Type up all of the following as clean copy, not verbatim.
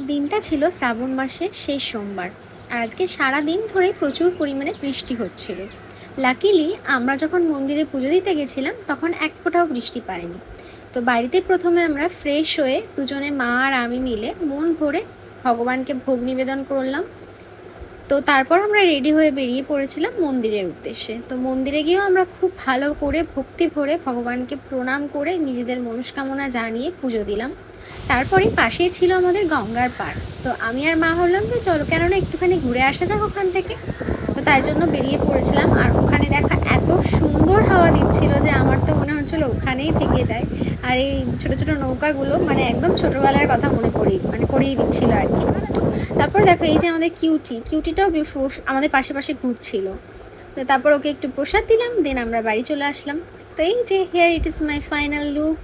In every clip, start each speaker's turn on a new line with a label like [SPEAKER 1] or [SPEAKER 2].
[SPEAKER 1] দিনটা ছিল শ্রাবণ মাসের শেষ সোমবার, আর আজকে সারা দিন ধরে প্রচুর পরিমাণে বৃষ্টি হচ্ছিল। লাকিলি আমরা যখন মন্দিরে পুজো দিতে গেছিলাম তখন এক ফোঁটাও বৃষ্টি পাইনি। তো বাড়িতে প্রথমে আমরা ফ্রেশ হয়ে দুজনে মা আর আমি মিলে মন ভরে ভগবানকে ভোগ নিবেদন করলাম। তো তারপর আমরা রেডি হয়ে বেরিয়ে পড়েছিলাম মন্দিরের উদ্দেশ্যে। তো মন্দিরে গিয়েও আমরা খুব ভালো করে ভক্তি ভরে ভগবানকে প্রণাম করে নিজেদের মনস্কামনা জানিয়ে পুজো দিলাম। তারপরে পাশেই ছিল আমাদের গঙ্গার পাড়। তো আমি আর মা ভাবলাম যে চলো কেননা একটুখানি ঘুরে আসা যাক ওখান থেকে। তো তাই জন্য বেরিয়ে পড়েছিলাম, আর ওখানে দেখা এত সুন্দর হাওয়া দিচ্ছিল যে আমার তো মনে হচ্ছিলো ওখানেই থেকে যায়। আর এই ছোটো ছোটো নৌকাগুলো মানে একদম ছোটোবেলার কথা করিয়ে দিচ্ছিলো আর কি। তারপর দেখো এই যে আমাদের কিউটিটাও আমাদের পাশে পাশে ঘুরছিল। তো তারপর ওকে একটু প্রসাদ দিলাম, দেন আমরা বাড়ি চলে আসলাম। তো এই যে here it is my final look.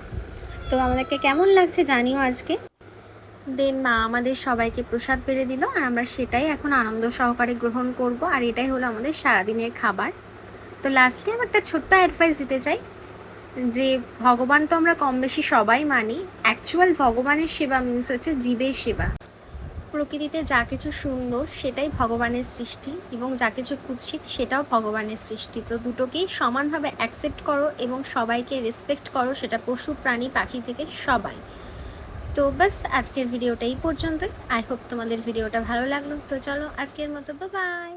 [SPEAKER 1] তো আমাদেরকে কেমন লাগছে জানিও আজকে। দেন মা আমাদের সবাইকে প্রসাদ বেড়ে দিল, আর আমরা সেটাই এখন আনন্দ সহকারে গ্রহণ করব, আর এটাই হলো আমাদের সারাদিনের খাবার। তো লাস্টলি আমি একটা ছোট্ট অ্যাডভাইস দিতে চাই যে ভগবান তো আমরা কম বেশি সবাই মানি, অ্যাকচুয়াল ভগবানের সেবা মিন্স হচ্ছে জীবের সেবা। প্রকৃতিতে যা কিছু সুন্দর সেটাই ভগবানের সৃষ্টি, এবং যা কিছু কুৎসিত সেটাও ভগবানের সৃষ্টি। তো দুটোকেই সমানভাবে অ্যাকসেপ্ট করো এবং সবাইকে রেসপেক্ট করো, সেটা পশু প্রাণী পাখি থেকে সবাই। তো বাস আজকের ভিডিওটা এই পর্যন্তই। আই হোপ তোমাদের ভিডিওটা ভালো লাগলো। তো চলো আজকের মতো বাই বাই।